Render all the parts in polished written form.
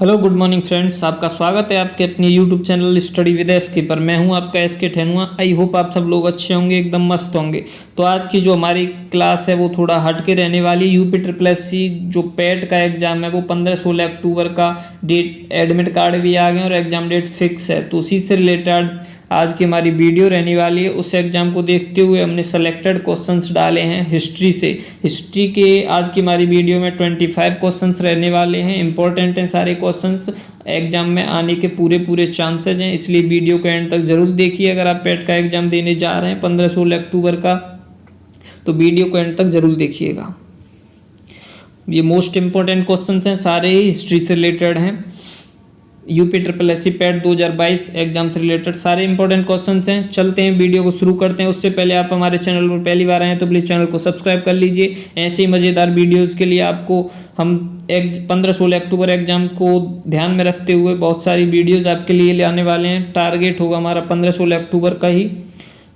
Hello good morning friends, आपका स्वागत है आपके अपने YouTube channel study with SK पर। मैं हूं आपका एसके ठेनुआ। आई होप आप सब लोग अच्छे होंगे, एकदम मस्त होंगे। तो आज की जो हमारी क्लास है वो थोड़ा हट के रहने वाली है। यूपी ट्रिपल एससी जो पेट का एग्ज़ाम है वो 15-16 अक्टूबर का डेट, एडमिट कार्ड भी आ गए और एग्ज़ाम डेट फिक्स है। तो उसी से रिलेटेड आज की हमारी वीडियो रहने वाली है। उस एग्ज़ाम को देखते हुए हमने सेलेक्टेड क्वेश्चंस डाले हैं हिस्ट्री से। हिस्ट्री के आज की हमारी वीडियो में 25 क्वेश्चंस रहने वाले हैं। इंपॉर्टेंट हैं सारे क्वेश्चंस, एग्जाम में आने के पूरे चांसेज हैं, इसलिए वीडियो को एंड तक जरूर देखिए। अगर आप पेट का एग्जाम देने जा रहे हैं 15-16 अक्टूबर का, तो वीडियो को एंड तक जरूर देखिएगा। ये मोस्ट इंपॉर्टेंट क्वेश्चंस हैं, सारे ही हिस्ट्री से रिलेटेड हैं। UP triple SC PAT 2022 exam से रिलेटेड सारे इंपॉर्टेंट क्वेश्चंस हैं। चलते हैं, वीडियो को शुरू करते हैं। उससे पहले आप हमारे चैनल पर पहली बार आए हैं तो प्लीज़ चैनल को सब्सक्राइब कर लीजिए। ऐसे ही मज़ेदार वीडियोस के लिए आपको हम 15-16 अक्टूबर एग्जाम को ध्यान में रखते हुए बहुत सारी वीडियोज़ आपके लिए लाने वाले हैं। टारगेट होगा हमारा 15-16 अक्टूबर का ही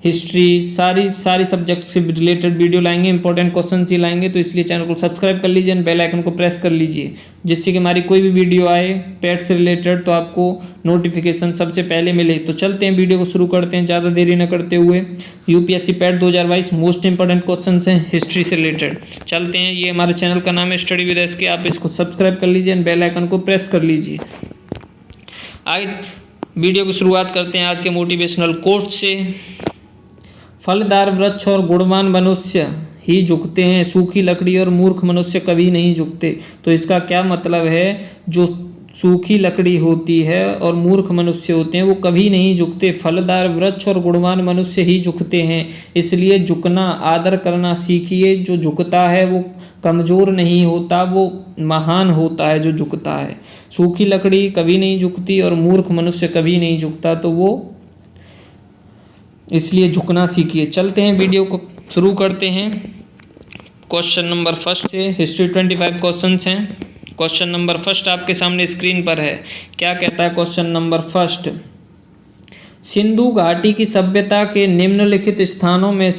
हिस्ट्री, सारी सब्जेक्ट से रिलेटेड वीडियो लाएंगे, इंपॉर्टेंट क्वेश्चन ही लाएंगे। तो इसलिए चैनल को सब्सक्राइब कर लीजिए, बेल आइकन को प्रेस कर लीजिए, जिससे कि हमारी कोई भी वीडियो आए पेट से रिलेटेड तो आपको नोटिफिकेशन सबसे पहले मिले। तो चलते हैं, वीडियो को शुरू करते हैं ज़्यादा देरी न करते हुए। UPSC PAT 2022 most important question हैं हिस्ट्री से रिलेटेड। चलते हैं, ये हमारे चैनल का नाम है स्टडी विद एसके। आप इसको सब्सक्राइब कर लीजिए, बेल आइकन को प्रेस कर लीजिए। आगे वीडियो की शुरुआत करते हैं आज के मोटिवेशनल कोट से। फलदार वृक्ष और गुणवान मनुष्य ही झुकते हैं, सूखी लकड़ी और मूर्ख मनुष्य कभी नहीं झुकते। तो इसका क्या मतलब है, जो सूखी लकड़ी होती है और मूर्ख मनुष्य होते हैं वो कभी नहीं झुकते। फलदार वृक्ष और गुणवान मनुष्य ही झुकते हैं, इसलिए झुकना, आदर करना सीखिए। जो झुकता है वो कमज़ोर नहीं होता, वो महान होता है जो झुकता है। सूखी लकड़ी कभी नहीं झुकती और मूर्ख मनुष्य कभी नहीं झुकता, तो वो इसलिए झुकना सीखिए। चलते हैं, वीडियो को शुरू करते हैं। क्वेश्चन नंबर फर्स्ट से हिस्ट्री 25 क्वेश्चंस हैं। क्वेश्चन नंबर फर्स्ट आपके सामने स्क्रीन पर है। क्या कहता है क्वेश्चन नंबर फर्स्ट? सिंधु घाटी की सभ्यता के निम्नलिखित स्थानों में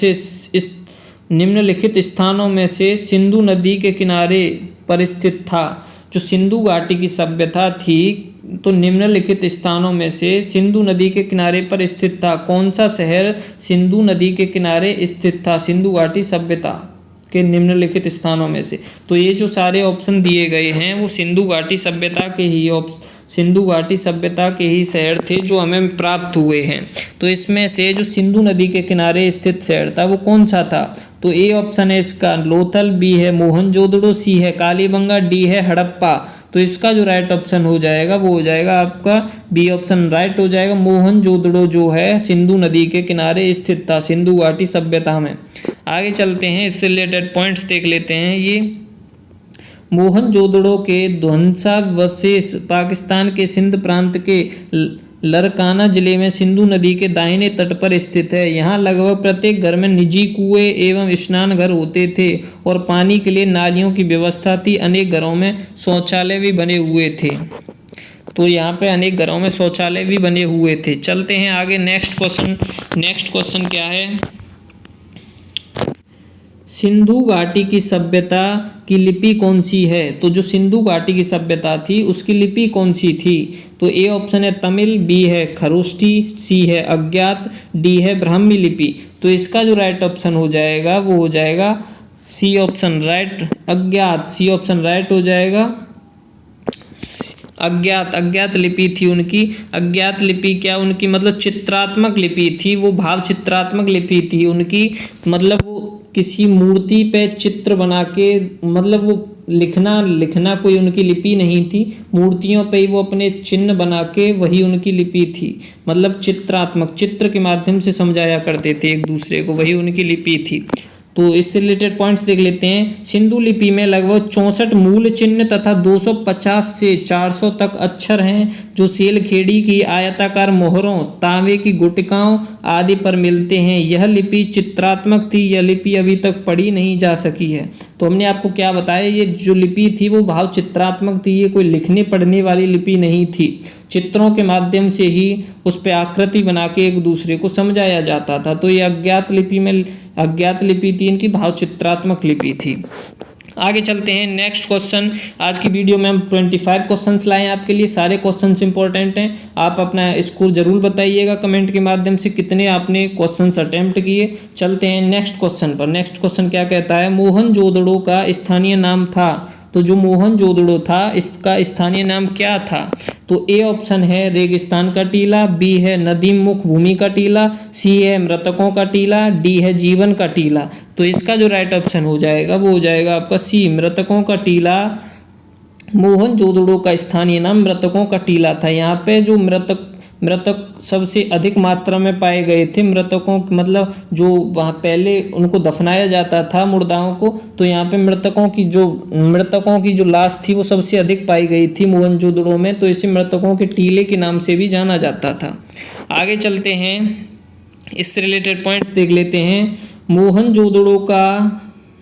से सिंधु नदी के किनारे पर स्थित था। जो सिंधु घाटी की सभ्यता थी तो निम्नलिखित स्थानों में से सिंधु नदी के किनारे पर स्थित था। कौन सा शहर सिंधु नदी के किनारे स्थित था सिंधु घाटी सभ्यता के निम्नलिखित स्थानों में से? तो ये जो सारे ऑप्शन दिए गए हैं वो सिंधु घाटी सभ्यता के ही शहर थे जो हमें प्राप्त हुए हैं। तो इसमें से जो सिंधु नदी के किनारे स्थित शहर था वो कौन सा था? तो ए ऑप्शन है इसका लोथल, बी है मोहनजोदड़ो, सी है कालीबंगा, डी है हड़प्पा। तो इसका जो राइट ऑप्शन हो जाएगा वो हो जाएगा आपका बी ऑप्शन राइट हो जाएगा। मोहनजोदड़ो जो है सिंधु नदी के किनारे स्थित था सिंधु घाटी सभ्यता में। आगे चलते हैं, इससे रिलेटेड पॉइंट्स देख लेते हैं। ये मोहनजोदड़ो के ध्वंसावशेष पाकिस्तान के सिंध प्रांत के लरकाना जिले में सिंधु नदी के दाहिने तट पर स्थित है। यहाँ लगभग प्रत्येक घर में निजी कुएं एवं स्नान घर होते थे और पानी के लिए नालियों की व्यवस्था थी। अनेक घरों में शौचालय भी बने हुए थे। तो यहाँ पे अनेक घरों में शौचालय भी बने हुए थे। चलते हैं आगे, नेक्स्ट क्वेश्चन क्या है? सिंधु घाटी की सभ्यता की लिपि कौन सी है? तो जो सिंधु घाटी की सभ्यता थी उसकी लिपि कौन सी थी? तो ए ऑप्शन है तमिल, बी है खरोष्टी, सी है अज्ञात, डी है ब्राह्मी लिपि। तो इसका जो राइट ऑप्शन हो जाएगा वो हो जाएगा सी ऑप्शन राइट, अज्ञात। सी ऑप्शन राइट हो जाएगा, अज्ञात लिपि थी उनकी। अज्ञात लिपि क्या उनकी मतलब चित्रात्मक लिपि थी, वो भाव चित्रात्मक लिपि थी उनकी। मतलब वो किसी मूर्ति पे चित्र बना के, मतलब वो लिखना कोई उनकी लिपि नहीं थी, मूर्तियों पे ही वो अपने चिन्ह बना के वही उनकी लिपि थी। मतलब चित्रात्मक, चित्र के माध्यम से समझाया करते थे एक दूसरे को, वही उनकी लिपि थी। तो इससे रिलेटेड पॉइंट्स देख लेते हैं। सिंधु लिपि में लगभग 64 मूल चिन्ह तथा 250 से 400 तक अक्षर हैं जो सेलखेड़ी की आयताकार मोहरों, तांबे की गुटिकाओं आदि पर मिलते हैं। यह लिपि चित्रात्मक थी। यह लिपि अभी तक पढ़ी नहीं जा सकी है। तो हमने आपको क्या बताया, ये जो लिपि थी वो भाव चित्रात्मक थी, ये कोई लिखने पढ़ने वाली लिपि नहीं थी। चित्रों के माध्यम से ही उस पर आकृति बना के एक दूसरे को समझाया जाता था। तो ये अज्ञात लिपि थी, इनकी भाव चित्रात्मक लिपि थी। आगे चलते हैं नेक्स्ट क्वेश्चन। आज की वीडियो में हम 25 क्वेश्चंस लाए हैं आपके लिए। सारे क्वेश्चंस इंपॉर्टेंट हैं। आप अपना स्कोर जरूर बताइएगा कमेंट के माध्यम से कितने आपने क्वेश्चंस अटेम्प्ट किए। चलते हैं नेक्स्ट क्वेश्चन पर। नेक्स्ट क्वेश्चन क्या कहता है, मोहनजोदड़ो का स्थानीय नाम था। तो जो मोहनजोदड़ो था इसका स्थानीय नाम क्या था? तो ए ऑप्शन है रेगिस्तान का टीला, बी है नदीम मुख भूमि का टीला, सी है मृतकों का टीला, डी है जीवन का टीला। तो इसका जो राइट ऑप्शन हो जाएगा वो हो जाएगा आपका सी, मृतकों का टीला। मोहनजोदड़ो का स्थानीय नाम मृतकों का टीला था। यहाँ पे जो मृतक सबसे अधिक मात्रा में पाए गए थे, मृतकों मतलब जो वहाँ पहले उनको दफनाया जाता था मुर्दाओं को, तो यहाँ पे मृतकों की जो लाश थी वो सबसे अधिक पाई गई थी मोहनजोदड़ो में, तो इसे मृतकों के टीले के नाम से भी जाना जाता था। आगे चलते हैं, इससे रिलेटेड पॉइंट्स देख लेते हैं।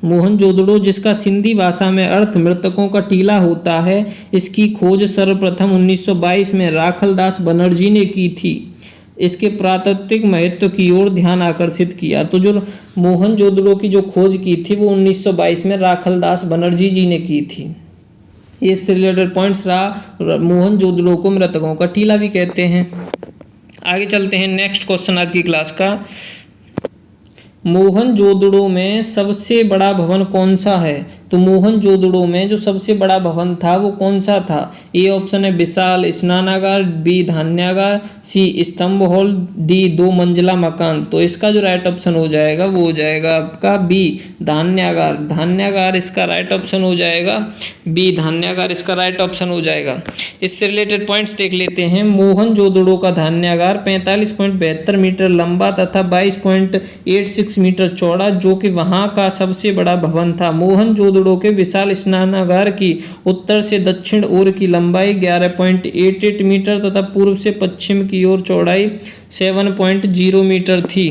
मोहनजोदड़ो जिसका सिंधी भाषा में अर्थ मृतकों का टीला होता है, इसकी खोज सर्वप्रथम 1922 में राखलदास बनर्जी ने की थी। इसके पुरातात्विक महत्व की ओर ध्यान आकर्षित किया। तो जो मोहनजोदड़ो की जो खोज की थी वो 1922 में राखलदास बनर्जी जी ने की थी। ये इससे रिलेटेड पॉइंट्स रहा। मोहनजोदड़ो को मृतकों का टीला भी कहते हैं। आगे चलते हैं नेक्स्ट क्वेश्चन आज की क्लास का। मोहनजोदड़ो में सबसे बड़ा भवन कौन सा है? तो मोहनजोदड़ो में जो सबसे बड़ा भवन था वो कौन सा था? ए ऑप्शन है विशाल स्नानागार, बी धान्यागार, सी स्तंभ हॉल, डी 2 मंजिला मकान। तो इसका जो राइट ऑप्शन हो जाएगा वो हो जाएगा आपका बी धान्यागार। धान्यागार इसका राइट ऑप्शन हो जाएगा, बी धान्यागार इसका राइट ऑप्शन हो जाएगा। इससे रिलेटेड पॉइंट्स देख लेते हैं। मोहनजोदड़ो का धान्यागार 45.72 मीटर लंबा तथा 22.86 मीटर चौड़ा, जो कि वहाँ का सबसे बड़ा भवन था। मोहनजोदड़ो के विशाल स्नानागार की उत्तर से दक्षिण ओर की लंबाई 11.88 मीटर तथा पूर्व से पश्चिम की ओर चौड़ाई 7.0 मीटर थी।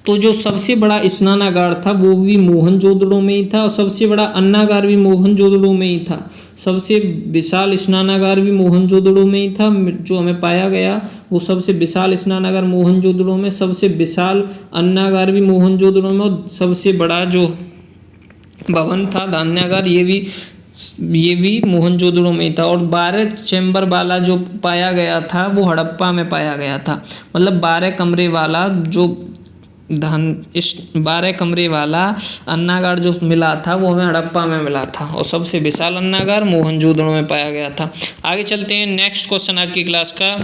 तो जो सबसे बड़ा स्नानागार था वो भी मोहनजोदड़ो में ही था और सबसे बड़ा अन्नागार भी मोहनजोदड़ो में ही था। सबसे विशाल स्नानागार भी मोहनजोदड़ो में ही था। जो हमें पाया गया वो सबसे विशाल स्नानागार मोहनजोदड़ो में, सबसे विशाल अन्नागार भी मोहनजोदड़ो में और सबसे बड़ा जो भवन था धान्यागार ये भी मोहनजोदड़ो में ही था। और 12 चैम्बर वाला जो पाया गया था वो हड़प्पा में पाया गया था। मतलब 12 कमरे वाला 12 कमरे वाला अन्नागार जो मिला था वो हमें हड़प्पा में मिला था और सबसे विशाल अन्नागार मोहनजोदड़ो में पाया गया था। आगे चलते हैं नेक्स्ट क्वेश्चन आज की क्लास का।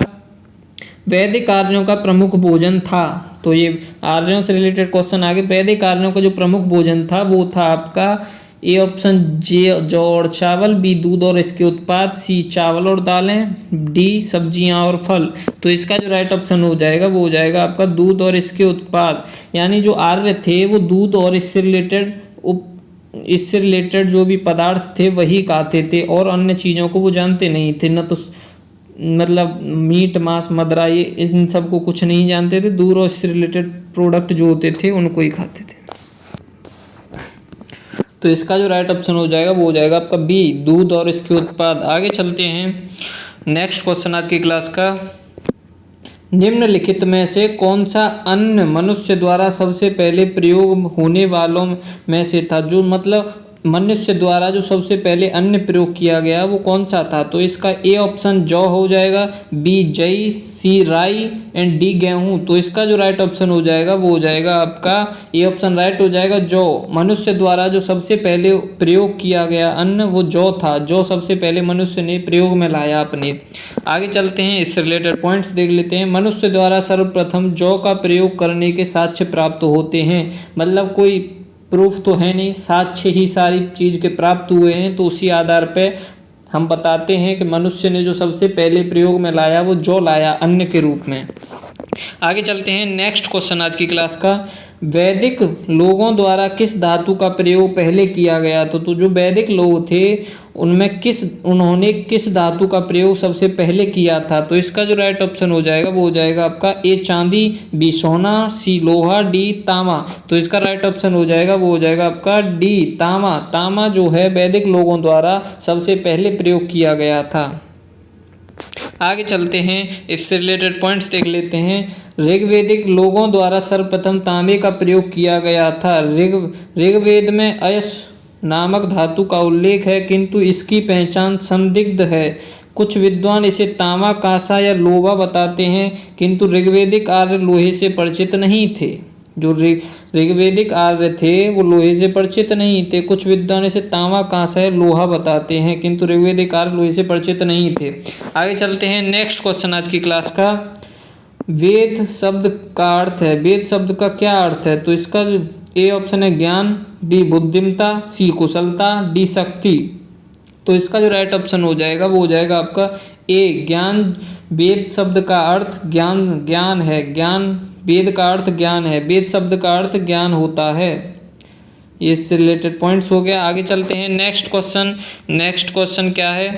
वैदिक आर्यों का प्रमुख भोजन था। तो ये आर्यों से रिलेटेड क्वेश्चन आगे। वैदिक आर्यों का जो प्रमुख भोजन था वो था आपका ए ऑप्शन जौ और चावल, बी दूध और इसके उत्पाद, सी चावल और दालें, डी सब्जियां और फल। तो इसका जो राइट ऑप्शन हो जाएगा वो हो जाएगा आपका दूध और इसके उत्पाद। यानी जो आर्य थे वो दूध और इससे रिलेटेड जो भी पदार्थ थे वही खाते थे और अन्य चीज़ों को वो जानते नहीं थे। न तो मतलब मीट मांस मदिरा ये इन सब को कुछ नहीं जानते थे। दूध और इससे रिलेटेड प्रोडक्ट जो होते थे उनको ही खाते थे। तो इसका जो राइट ऑप्शन हो जाएगा वो हो जाएगा आपका बी दूध और इसके उत्पाद। आगे चलते हैं नेक्स्ट क्वेश्चन आज की क्लास का। निम्नलिखित में से कौन सा अन्न मनुष्य द्वारा सबसे पहले प्रयोग होने वालों में से था? जो मतलब मनुष्य द्वारा जो सबसे पहले अन्न प्रयोग किया गया वो कौन सा था? तो इसका ए ऑप्शन जौ हो जाएगा, बी जई, सी राई एंड डी गेहूं। तो इसका जो राइट ऑप्शन हो जाएगा वो हो जाएगा आपका ए ऑप्शन राइट हो जाएगा जौ। मनुष्य द्वारा जो सबसे पहले प्रयोग किया गया अन्न वो जौ था। जौ सबसे पहले मनुष्य ने प्रयोग में लाया अपने। आगे चलते हैं, इससे रिलेटेड पॉइंट्स देख लेते हैं। मनुष्य द्वारा सर्वप्रथम जौ का प्रयोग करने के साक्ष्य प्राप्त होते हैं। मतलब कोई प्रूफ तो है नहीं, साक्ष्य ही सारी चीज़ के प्राप्त हुए हैं। तो उसी आधार पे हम बताते हैं कि मनुष्य ने जो सबसे पहले प्रयोग में लाया वो जौ लाया अन्न के रूप में। आगे चलते हैं नेक्स्ट क्वेश्चन आज की क्लास का। वैदिक लोगों द्वारा किस धातु का प्रयोग पहले किया गया? तो जो वैदिक लोग थे उन्होंने किस धातु का प्रयोग सबसे पहले किया था? तो इसका जो राइट ऑप्शन हो जाएगा वो हो जाएगा आपका ए चांदी, बी सोना, सी लोहा, डी तांबा। तो इसका राइट ऑप्शन हो जाएगा वो हो जाएगा आपका डी तांबा। तांबा जो है वैदिक लोगों द्वारा सबसे पहले प्रयोग किया गया था। आगे चलते हैं, इससे रिलेटेड पॉइंट्स देख लेते हैं। ऋग्वेदिक लोगों द्वारा सर्वप्रथम तांबे का प्रयोग किया गया था। ऋग्वेद में नामक धातु का उल्लेख है, किंतु इसकी पहचान संदिग्ध है। कुछ विद्वान इसे तांबा, कांसा या लोहा बताते हैं, किंतु ऋग्वेदिक आर्य लोहे से परिचित नहीं थे। जो ऋग्वेदिक आर्य थे वो लोहे से परिचित नहीं थे। कुछ विद्वान इसे तांबा, कांसा या लोहा बताते हैं, किंतु ऋग्वेदिक आर्य लोहे से परिचित नहीं थे। आगे चलते हैं। नेक्स्ट क्वेश्चन आज की क्लास का, वेद शब्द का अर्थ है। वेद शब्द का क्या अर्थ है? तो इसका जो ए ऑप्शन है ज्ञान, बी बुद्धिमता, सी कुशलता, डी शक्ति। तो इसका जो राइट ऑप्शन हो जाएगा वो हो जाएगा आपका ए ज्ञान। वेद शब्द का अर्थ ज्ञान है। ज्ञान, वेद का अर्थ ज्ञान है। वेद शब्द का अर्थ ज्ञान होता है। ये इससे रिलेटेड पॉइंट्स हो गया। आगे चलते हैं। नेक्स्ट क्वेश्चन क्या है?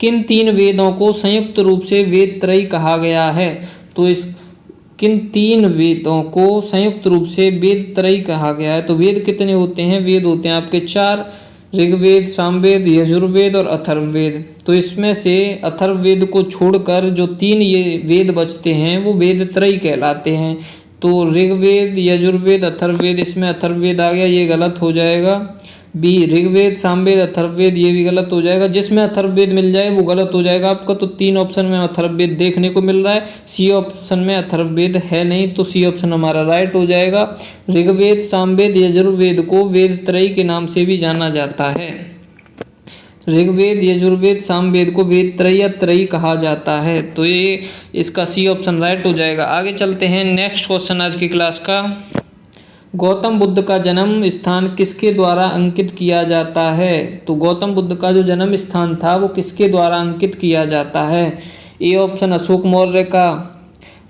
किन 3 वेदों को संयुक्त रूप से वेद त्रयी कहा गया है? तो इस किन 3 वेदों को संयुक्त रूप से वेद त्रयी कहा गया है? तो वेद कितने होते हैं? वेद होते हैं आपके 4, ऋग्वेद, सामवेद, यजुर्वेद और अथर्ववेद। तो इसमें से अथर्ववेद को छोड़कर जो 3 ये वेद बचते हैं वो वेद त्रयी कहलाते हैं। तो ऋग्वेद, यजुर्वेद, अथर्ववेद, इसमें अथर्ववेद आ गया, ये गलत हो जाएगा। बी ऋग्वेद, सामवेद, अथर्ववेद, ये भी गलत हो जाएगा। जिसमें अथर्ववेद मिल जाए वो गलत हो जाएगा आपका। तो 3 ऑप्शन में अथर्ववेद देखने को मिल रहा है, सी ऑप्शन में अथर्ववेद है नहीं, तो सी ऑप्शन हमारा राइट हो जाएगा। ऋग्वेद, सामवेद, यजुर्वेद को वेद त्रयी के नाम से भी जाना जाता है। ऋग्वेद, यजुर्वेद, सामवेद को वेद त्रयी या त्रयी कहा जाता है। तो ये इसका सी ऑप्शन राइट हो जाएगा। आगे चलते हैं। नेक्स्ट क्वेश्चन आज की क्लास का, गौतम बुद्ध का जन्म स्थान किसके द्वारा अंकित किया जाता है? तो गौतम बुद्ध का जो जन्म स्थान था वो किसके द्वारा अंकित किया जाता है? ए ऑप्शन अशोक मौर्य का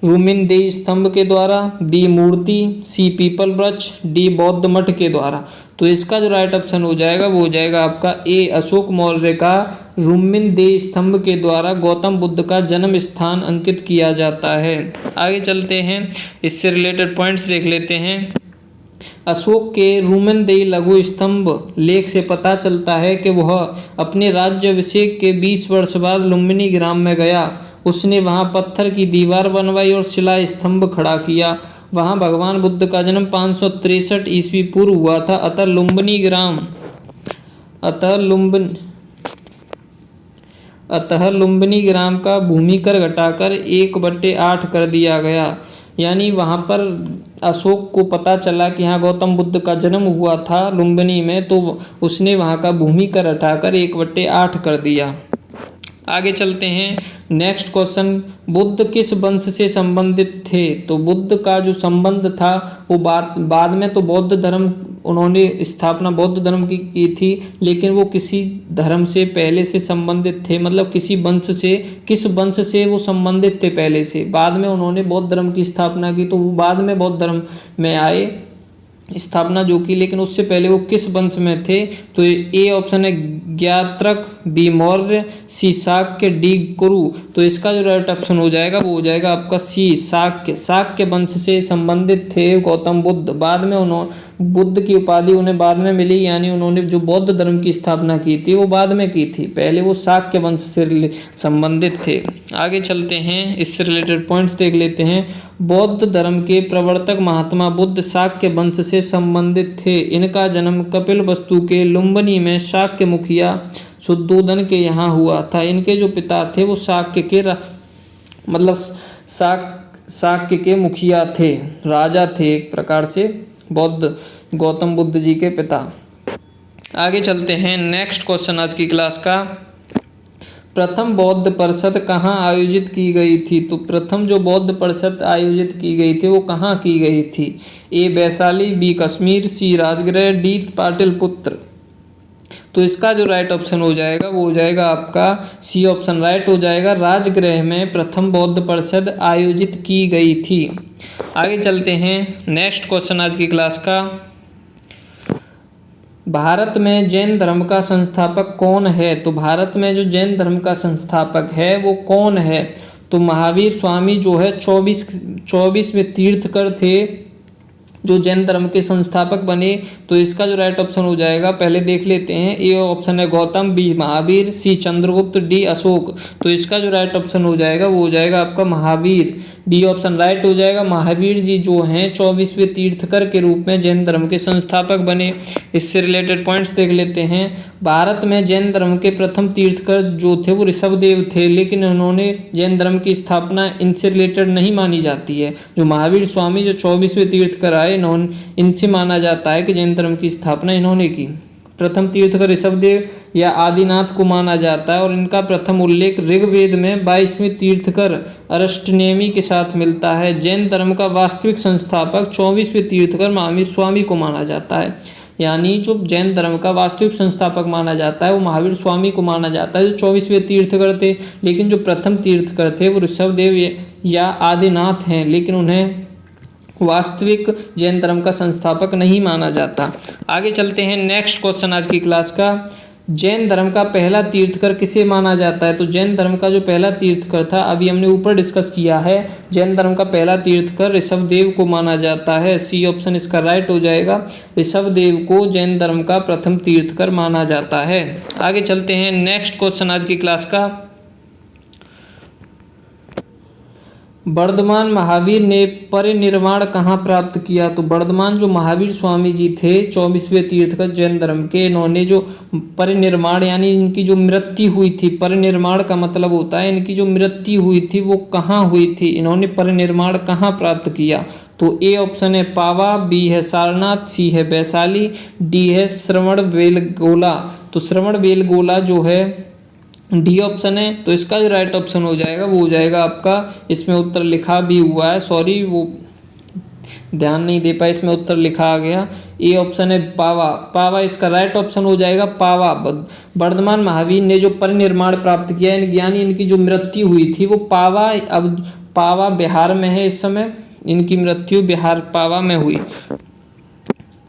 रूमिन देई स्तंभ के द्वारा, बी मूर्ति, सी पीपल वृक्ष, डी बौद्ध मठ के द्वारा। तो इसका जो राइट ऑप्शन हो जाएगा वो हो जाएगा आपका ए अशोक मौर्य का रूमिन देई स्तंभ के द्वारा गौतम बुद्ध का जन्म स्थान अंकित किया जाता है। आगे चलते हैं, इससे रिलेटेड पॉइंट्स देख लेते हैं। अशोक के रूमेनदेई लघु स्तंभ लेख से पता चलता है कि वह अपने राज्याभिषेक के 20 वर्ष बाद लुम्बिनी ग्राम में गया। उसने वहां पत्थर की दीवार बनवाई और शिला स्तंभ खड़ा किया। वहां भगवान बुद्ध का जन्म 563 ईस्वी पूर्व हुआ था। अतः लुम्बिनी ग्राम का भूमि कर घटाकर 1/8 कर दिया गया। यानी वहाँ पर अशोक को पता चला कि यहाँ गौतम बुद्ध का जन्म हुआ था लुम्बिनी में, तो उसने वहाँ का भूमि कर हटाकर 1/8 कर दिया। आगे चलते हैं। नेक्स्ट क्वेश्चन, बुद्ध किस वंश से संबंधित थे? तो बुद्ध का जो संबंध था वो बाद में तो बौद्ध धर्म उन्होंने स्थापना बौद्ध धर्म की थी, लेकिन वो किसी धर्म से पहले से संबंधित थे। मतलब किसी वंश से, किस वंश से वो संबंधित थे पहले से। बाद में उन्होंने बौद्ध धर्म की स्थापना की, तो वो बाद में बौद्ध धर्म में आए स्थापना जो की, लेकिन उससे पहले वो किस वंश में थे? तो ए ऑप्शन है ज्ञात्रक, बी मौर्य, सी शाक्य, डी कुरु। तो इसका जो राइट ऑप्शन हो जाएगा वो हो जाएगा आपका सी शाक्य वंश से संबंधित थे गौतम बुद्ध। बाद में उन्होंने बुद्ध की उपाधि उन्हें बाद में मिली, यानी उन्होंने जो बौद्ध धर्म की स्थापना की थी वो बाद में की थी, पहले वो शाक्य वंश से संबंधित थे। आगे चलते हैं, इससे रिलेटेड पॉइंट्स देख लेते हैं। बौद्ध धर्म के प्रवर्तक महात्मा बुद्ध शाक्य वंश से संबंधित थे। इनका जन्म कपिलवस्तु के लुम्बिनी में शाक्य मुखिया शुद्धोदन के यहाँ हुआ था। इनके जो पिता थे वो शाक्य के मतलब शाक्य के मुखिया थे, राजा थे एक प्रकार से, बौद्ध गौतम बुद्ध जी के पिता। आगे चलते हैं। नेक्स्ट क्वेश्चन आज की क्लास का, प्रथम बौद्ध परिषद कहाँ आयोजित की गई थी? तो प्रथम जो बौद्ध परिषद आयोजित की गई थी वो कहाँ की गई थी? ए वैशाली, बी कश्मीर, सी राजगृह, डी पाटलिपुत्र। तो इसका जो राइट ऑप्शन हो जाएगा वो हो जाएगा आपका सी ऑप्शन राइट हो जाएगा। राजगृह में प्रथम बौद्ध परिषद आयोजित की गई थी। आगे चलते हैं। नेक्स्ट क्वेश्चन आज की क्लास का, भारत में जैन धर्म का संस्थापक कौन है? तो भारत में जो जैन धर्म का संस्थापक है वो कौन है? तो महावीर स्वामी जो है 24वें तीर्थकर थे। जो जैन धर्म के संस्थापक बने, तो इसका जो राइट ऑप्शन हो जाएगा पहले देख लेते हैं। ए ऑप्शन है गौतम, बी महावीर, सी चंद्रगुप्त, डी अशोक। तो इसका जो राइट ऑप्शन हो जाएगा वो हो जाएगा आपका महावीर। डी ऑप्शन राइट हो जाएगा। महावीर जी जो हैं 24वें तीर्थकर के रूप में जैन धर्म के संस्थापक बने। इससे रिलेटेड पॉइंट्स देख लेते हैं। भारत में जैन धर्म के प्रथम तीर्थकर जो थे वो ऋषभदेव थे, लेकिन उन्होंने जैन धर्म की स्थापना इनसे रिलेटेड नहीं मानी जाती है। जो महावीर स्वामी जो 24वें तीर्थकर आए, इनसे माना जाता है कि जैन धर्म की स्थापना इन्होंने की। प्रथम तीर्थकर ऋषभदेव या आदिनाथ को माना जाता है और इनका प्रथम उल्लेख ऋग्वेद में 22वें तीर्थकर अरष्टनेमी के साथ मिलता है। जैन धर्म का वास्तविक संस्थापक 24वें तीर्थकर महावीर स्वामी को माना जाता है। यानी जो जैन धर्म का वास्तविक संस्थापक माना जाता है वो महावीर स्वामी को माना जाता है, जो 24वें तीर्थकर थे। लेकिन जो प्रथम तीर्थकर थे वो ऋषभदेव या आदिनाथ हैं, लेकिन उन्हें वास्तविक जैन धर्म का संस्थापक नहीं माना जाता। आगे चलते हैं। नेक्स्ट क्वेश्चन आज की क्लास का, जैन धर्म का पहला तीर्थकर किसे माना जाता है? तो जैन धर्म का जो पहला तीर्थकर था, अभी हमने ऊपर डिस्कस किया है, जैन धर्म का पहला तीर्थकर ऋषभदेव को माना जाता है। सी ऑप्शन इसका राइट हो जाएगा। ऋषभदेव को जैन धर्म का प्रथम तीर्थकर माना जाता है। आगे चलते हैं। नेक्स्ट क्वेश्चन आज की क्लास का, वर्धमान महावीर ने परिनिर्वाण कहाँ प्राप्त किया? तो वर्धमान जो महावीर स्वामी जी थे 24वें तीर्थकर जैन धर्म के, इन्होंने जो परिनिर्वाण यानी इनकी जो मृत्यु हुई थी, परिनिर्वाण का मतलब होता है इनकी जो मृत्यु हुई थी वो कहाँ हुई थी, इन्होंने परिनिर्वाण कहाँ प्राप्त किया? तो ए ऑप्शन है पावा, बी है सारनाथ, सी है वैशाली, डी है श्रवणबेलगोला। तो श्रवणबेलगोला जो है डी ऑप्शन है। तो इसका जो राइट ऑप्शन हो जाएगा वो हो जाएगा आपका, इसमें उत्तर लिखा भी हुआ है, सॉरी वो ध्यान नहीं दे पाए, इसमें उत्तर लिखा आ गया। ए ऑप्शन है पावा। पावा इसका राइट ऑप्शन हो जाएगा। पावा वर्धमान महावीर ने जो परिनिर्वाण प्राप्त किया, यानी इनकी जो मृत्यु हुई थी वो पावा, अब पावा बिहार में है इस समय, इनकी मृत्यु बिहार पावा में हुई।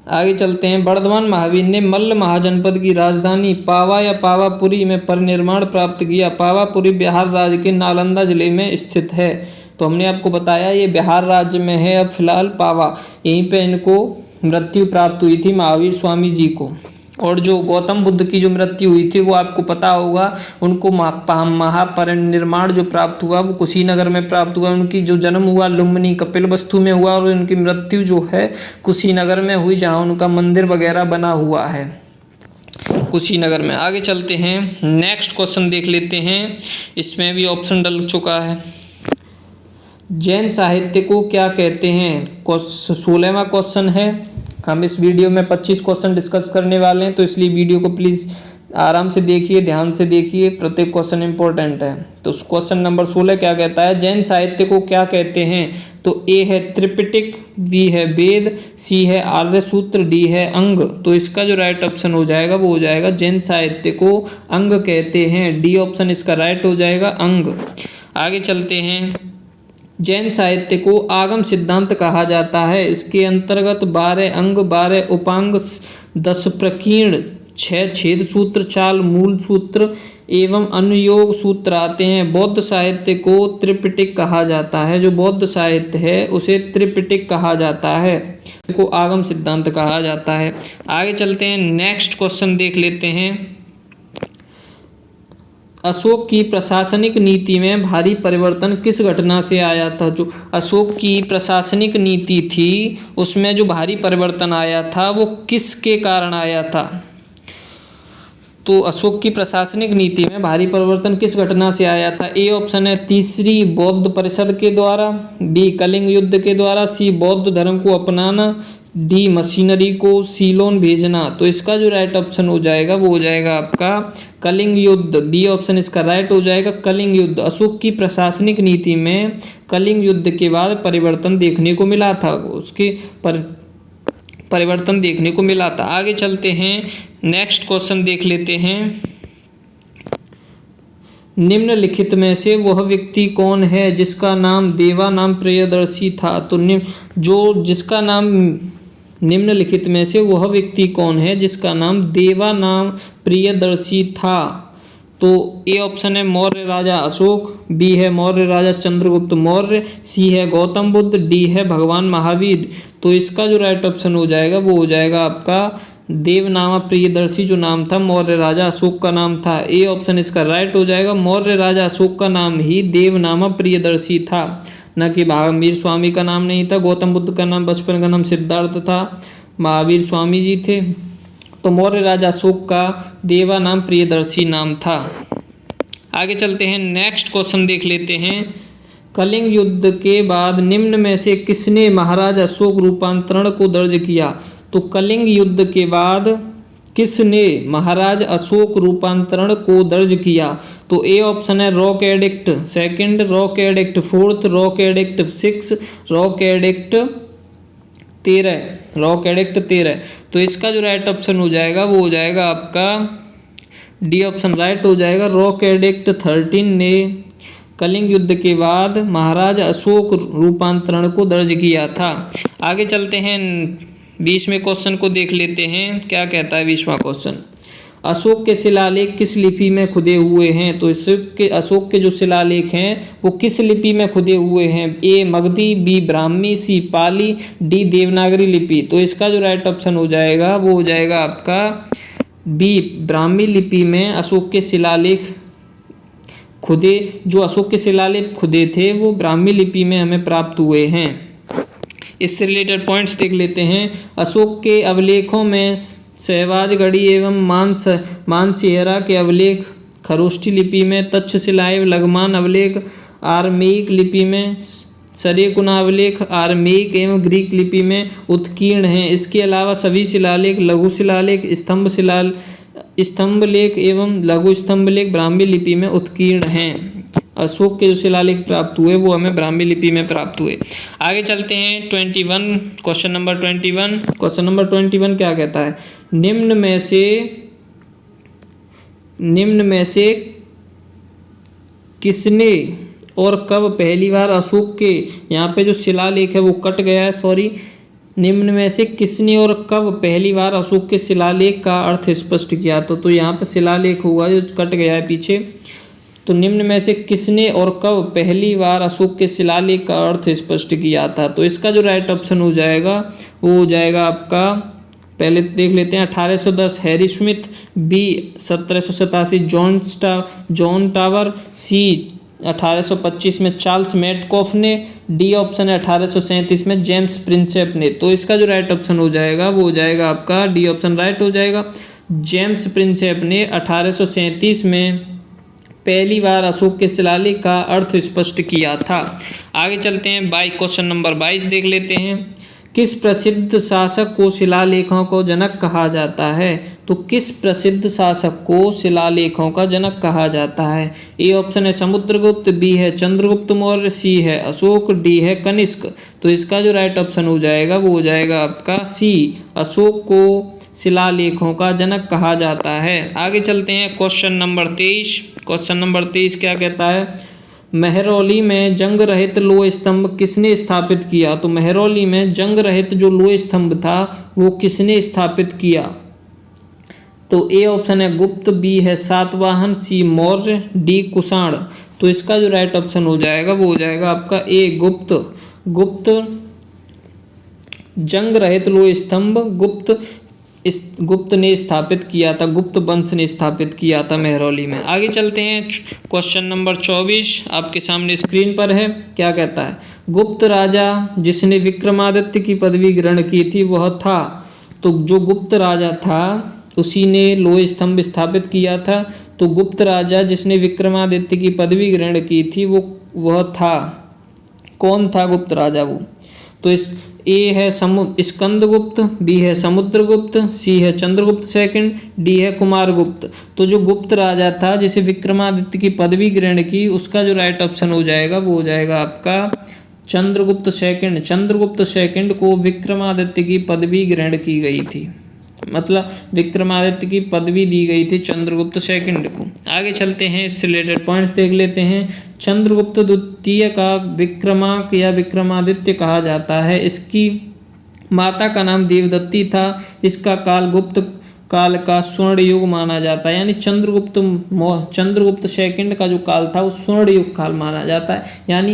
आगे चलते हैं। वर्धमान महावीर ने मल्ल महाजनपद की राजधानी पावा या पावापुरी में परिनिर्वाण प्राप्त किया। पावापुरी बिहार राज्य के नालंदा जिले में स्थित है। तो हमने आपको बताया ये बिहार राज्य में है। अब फिलहाल पावा, यहीं पे इनको मृत्यु प्राप्त हुई थी महावीर स्वामी जी को। और जो गौतम बुद्ध की जो मृत्यु हुई थी वो आपको पता होगा, उनको महापरिनिर्वाण जो प्राप्त हुआ वो कुशीनगर में प्राप्त हुआ। उनकी जो जन्म हुआ लुम्बिनी कपिलवस्तु में हुआ और उनकी मृत्यु जो है कुशीनगर में हुई, जहाँ उनका मंदिर वगैरह बना हुआ है कुशीनगर में। आगे चलते हैं। नेक्स्ट क्वेश्चन देख लेते हैं, इसमें भी ऑप्शन डल चुका है। जैन साहित्य को क्या कहते हैं? 16वां क्वेश्चन है। हम इस वीडियो में 25 क्वेश्चन डिस्कस करने वाले हैं, तो इसलिए वीडियो को प्लीज़ आराम से देखिए, ध्यान से देखिए, प्रत्येक क्वेश्चन इंपॉर्टेंट है। तो क्वेश्चन नंबर 16 क्या कहता है? जैन साहित्य को क्या कहते हैं? तो ए है त्रिपिटक, बी है वेद, सी है आर्य सूत्र, डी है अंग। तो इसका जो राइट ऑप्शन हो जाएगा वो हो जाएगा जैन साहित्य को अंग कहते हैं। डी ऑप्शन इसका राइट हो जाएगा, अंग। आगे चलते हैं। जैन साहित्य को आगम सिद्धांत कहा जाता है। इसके अंतर्गत 12 अंग, 12 उपांग, 10 प्रकीर्ण, 6 छेद सूत्र, 4 मूल सूत्र एवं अनुयोग सूत्र आते हैं। बौद्ध साहित्य को त्रिपिटक कहा जाता है। जो बौद्ध साहित्य है उसे त्रिपिटक कहा जाता है, को आगम सिद्धांत कहा जाता है। आगे चलते हैं। नेक्स्ट क्वेश्चन देख लेते हैं। अशोक की प्रशासनिक नीति में भारी परिवर्तन किस घटना से आया था? जो अशोक की प्रशासनिक नीति थी उसमें जो भारी परिवर्तन आया था वो किसके कारण आया था? तो अशोक की प्रशासनिक नीति में भारी परिवर्तन किस घटना से आया था? ए ऑप्शन है तीसरी बौद्ध परिषद के द्वारा, बी कलिंग युद्ध के द्वारा, सी बौद्ध धर्म को अपनाना, डी मशीनरी को सीलोन भेजना। तो इसका जो राइट ऑप्शन हो जाएगा वो हो जाएगा आपका कलिंग युद्ध। बी ऑप्शन इसका राइट हो जाएगा, कलिंग युद्ध। अशोक की प्रशासनिक नीति में कलिंग युद्ध के बाद परिवर्तन देखने को मिला था, उसके परिवर्तन देखने को मिला था। आगे चलते हैं। नेक्स्ट क्वेश्चन देख लेते हैं। निम्नलिखित में से वह व्यक्ति कौन है जिसका नाम देवा नाम प्रियदर्शी था? तो जिसका नाम निम्नलिखित में से वह व्यक्ति कौन है जिसका नाम देवा नाम प्रियदर्शी था? तो ए ऑप्शन है मौर्य राजा अशोक, बी है मौर्य राजा चंद्रगुप्त मौर्य, सी है गौतम बुद्ध, डी है भगवान महावीर। तो इसका जो राइट ऑप्शन हो जाएगा वो हो जाएगा आपका देवनामा प्रियदर्शी जो नाम था मौर्य राजा अशोक का नाम था। ए ऑप्शन इसका राइट हो जाएगा। मौर्य राजा अशोक का नाम ही देवनामा प्रियदर्शी था, न कि महावीर स्वामी का नाम नहीं था। गौतम बुद्ध का नाम बचपन का नाम सिद्धार्थ था, महावीर स्वामी जी थे। तो मौर्य राजा अशोक का देवा नाम प्रियदर्शी नाम था। आगे चलते हैं, नेक्स्ट क्वेश्चन देख लेते हैं। कलिंग युद्ध के बाद निम्न में से किसने महाराज अशोक रूपांतरण को दर्ज किया? तो कलिंग युद्ध के बाद किसने महाराज अशोक रूपांतरण को दर्ज किया? तो ए ऑप्शन है rock edict second, rock edict fourth, rock edict 6, rock edict 13, rock edict 13। तो इसका जो राइट ऑप्शन हो जाएगा वो हो जाएगा आपका डी ऑप्शन राइट हो जाएगा। रॉक एडिक्ट 13 ने कलिंग युद्ध के बाद महाराज अशोक रूपांतरण को दर्ज किया था। आगे चलते हैं, 20वें क्वेश्चन को देख लेते हैं, क्या कहता है 20वां क्वेश्चन। अशोक के शिलालेख किस लिपि में खुदे हुए हैं? तो इसके अशोक के जो शिलालेख हैं वो किस लिपि में खुदे हुए हैं? ए मगधी, बी ब्राह्मी, सी पाली, डी देवनागरी लिपि। तो इसका जो राइट ऑप्शन हो जाएगा वो हो जाएगा आपका बी ब्राह्मी लिपि में अशोक के शिलालेख खुदे, जो अशोक के शिलालेख खुदे थे वो ब्राह्मी लिपि में हमें प्राप्त हुए हैं। इससे रिलेटेड पॉइंट्स देख लेते हैं। अशोक के अभिलेखों में सहवाजगढ़ी एवं मानसेहरा के अभिलेख, खरोष्ठी लिपि में तक्षशिला एवं लघुमान अभिलेख, आर्मेयिक लिपि में सरेकुना अभिलेख, आर्मेयिक एवं ग्रीक लिपि में उत्कीर्ण हैं। इसके अलावा सभी शिलालेख, लघु शिलालेख, स्तंभलेख एवं लघु स्तंभलेख ब्राह्मी लिपि में उत्कीर्ण हैं। अशोक के जो शिलालेख प्राप्त हुए वो हमें ब्राह्मी लिपि में प्राप्त हुए। आगे चलते हैं 21, क्वेश्चन नंबर 21। क्वेश्चन नंबर 21 क्या कहता है? निम्न में से किसने और कब पहली बार अशोक के, यहाँ पे जो शिलालेख है वो कट गया है, सॉरी। निम्न में से किसने और कब पहली बार अशोक के शिलालेख का अर्थ स्पष्ट किया? तो यहाँ पे शिलालेख होगा जो कट गया है पीछे। तो निम्न में से किसने और कब पहली बार अशोक के शिलालेख का अर्थ स्पष्ट किया था? तो इसका जो राइट ऑप्शन हो जाएगा वो हो जाएगा आपका, पहले देख लेते हैं, 1810 Harry Smith, B 1787 John Tower, C 1825 में चार्ल्स मेटकॉफ ने, डी ऑप्शन है 1837 में जेम्स प्रिंसेप ने। तो इसका जो राइट ऑप्शन हो जाएगा वो हो जाएगा आपका डी ऑप्शन राइट हो जाएगा। जेम्स प्रिंसेप ने 1837 में पहली बार अशोक के शिलालेख का अर्थ स्पष्ट किया था। आगे चलते हैं, क्वेश्चन नंबर 22 देख लेते हैं। किस प्रसिद्ध शासक को शिलालेखों को जनक कहा जाता है? तो किस प्रसिद्ध शासक को शिलालेखों का जनक कहा जाता है? ए ऑप्शन है समुद्रगुप्त, बी है चंद्रगुप्त मौर्य, सी है अशोक, डी है कनिष्क। तो इसका जो राइट ऑप्शन हो जाएगा वो हो जाएगा आपका सी, अशोक को शिलालेखों का जनक कहा जाता है। आगे चलते हैं, क्वेश्चन नंबर 23। क्वेश्चन नंबर 23 क्या कहता है? महरौली में जंग रहित लोह स्तंभ किसने स्थापित किया? तो महरौली में जंग रहित जो लोह स्तंभ था वो किसने स्थापित किया? तो ए ऑप्शन है गुप्त, बी है सातवाहन, सी मौर्य, डी कुषाण। तो इसका जो राइट ऑप्शन हो जाएगा वो हो जाएगा आपका ए गुप्त जंग रहित लोह स्तंभ गुप्त ने स्थापित किया था, गुप्त वंश ने स्थापित किया था महरौली में। आगे चलते हैं, क्वेश्चन नंबर 24 आपके सामने स्क्रीन पर है। क्या कहता है? गुप्त राजा जिसने विक्रमादित्य की पदवी ग्रहण की थी वह था। तो जो गुप्त राजा था उसी ने लोह स्तंभ स्थापित किया था। तो गुप्त राजा जिसने विक्रमादित्य की पदवी ग्रहण की थी वह था, कौन था गुप्त राजा वो? तो इस ए है स्कंदगुप्त, बी है समुद्रगुप्त, सी है चंद्रगुप्त सेकंड, डी है कुमारगुप्त। तो जो गुप्त राजा था जिसे विक्रमादित्य की पदवी ग्रहण की, उसका जो राइट ऑप्शन हो जाएगा वो हो जाएगा आपका चंद्रगुप्त सेकंड। चंद्रगुप्त सेकंड को विक्रमादित्य की पदवी ग्रहण की गई थी, मतलब विक्रमादित्य की पदवी दी गई थी चंद्रगुप्त सेकंड को। आगे चलते हैं, इससे रिलेटेड पॉइंट्स देख लेते हैं। चंद्रगुप्त द्वितीय का विक्रमांक या विक्रमादित्य कहा जाता है। इसकी माता का नाम देवदत्ती था। इसका काल गुप्त काल का स्वर्ण युग माना जाता है। यानी चंद्रगुप्त सेकंड का जो काल था वो स्वर्ण युग काल माना जाता है। यानी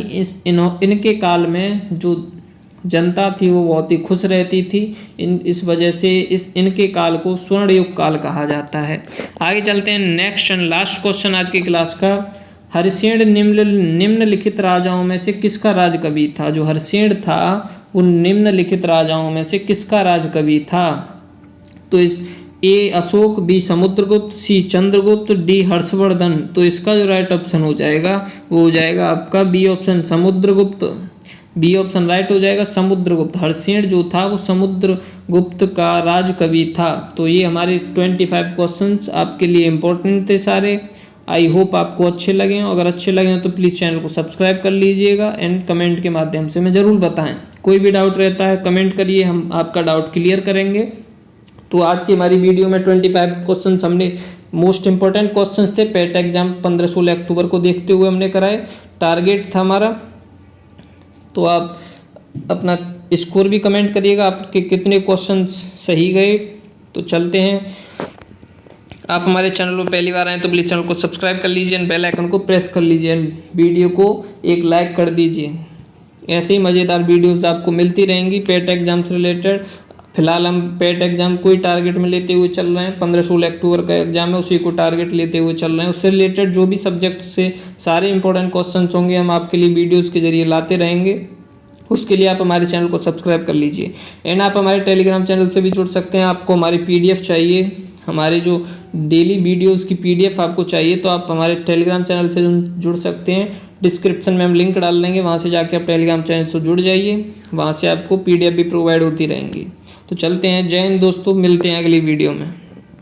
इनके काल में जो जनता थी वो बहुत ही खुश रहती थी। इस वजह से इनके काल को स्वर्ण युग काल कहा जाता है। आगे चलते हैं नेक्स्ट एंड लास्ट क्वेश्चन आज की क्लास का। हरिसेन निम्नलिखित राजाओं में से किसका राज कवि था? जो हरिसेन था वो निम्नलिखित राजाओं में से किसका राज कवि था? तो ए अशोक, बी समुद्रगुप्त, सी चंद्रगुप्त, डी हर्षवर्धन। तो इसका जो राइट ऑप्शन हो जाएगा वो हो जाएगा आपका B option Samudragupta. B option right हो जाएगा समुद्रगुप्त। हरिसेन जो था वो समुद्रगुप्त का राज कवि था। तो ये हमारे 25 क्वेश्चंस आपके लिए इंपॉर्टेंट थे सारे। आई होप आपको अच्छे लगे हों। अगर अच्छे लगे हों तो प्लीज़ चैनल को सब्सक्राइब कर लीजिएगा एंड कमेंट के माध्यम से हमें ज़रूर बताएं। कोई भी डाउट रहता है कमेंट करिए, हम आपका डाउट क्लियर करेंगे। तो आज की हमारी वीडियो में 25 क्वेश्चन हमने मोस्ट इंपॉर्टेंट क्वेश्चंस थे। पेट एग्जाम 15-16 अक्टूबर को देखते हुए हमने कराए। टारगेट था हमारा। तो आप अपना स्कोर भी कमेंट करिएगा आपके कितने क्वेश्चन सही गए। तो चलते हैं। आप हमारे चैनल पर पहली बार आए तो प्लीज़ चैनल को सब्सक्राइब कर लीजिए एंड बेल आइकन को प्रेस कर लीजिए एंड वीडियो को एक लाइक कर दीजिए। ऐसे ही मज़ेदार वीडियोस आपको मिलती रहेंगी पेट एग्जाम से रिलेटेड। फिलहाल हम पेट एग्जाम को ही टारगेट में लेते हुए चल रहे हैं। 15-16 अक्टूबर का एग्जाम है, उसी को टारगेट लेते हुए चल रहे हैं। उससे रिलेटेड जो भी सब्जेक्ट से सारे इंपॉर्टेंट क्वेश्चन होंगे हम आपके लिए वीडियोस के जरिए लाते रहेंगे। उसके लिए आप हमारे चैनल को सब्सक्राइब कर लीजिए एंड आप हमारे टेलीग्राम चैनल से भी जुड़ सकते हैं। आपको हमारी PDF चाहिए, हमारे जो डेली वीडियोज़ की PDF आपको चाहिए तो आप हमारे टेलीग्राम चैनल से जुड़ सकते हैं। डिस्क्रिप्शन में हम लिंक डाल देंगे, वहाँ से जाके आप टेलीग्राम चैनल से जुड़ जाइए। वहाँ से आपको PDF भी प्रोवाइड होती रहेंगी। तो चलते हैं। जय हिंद दोस्तों, मिलते हैं अगली वीडियो में।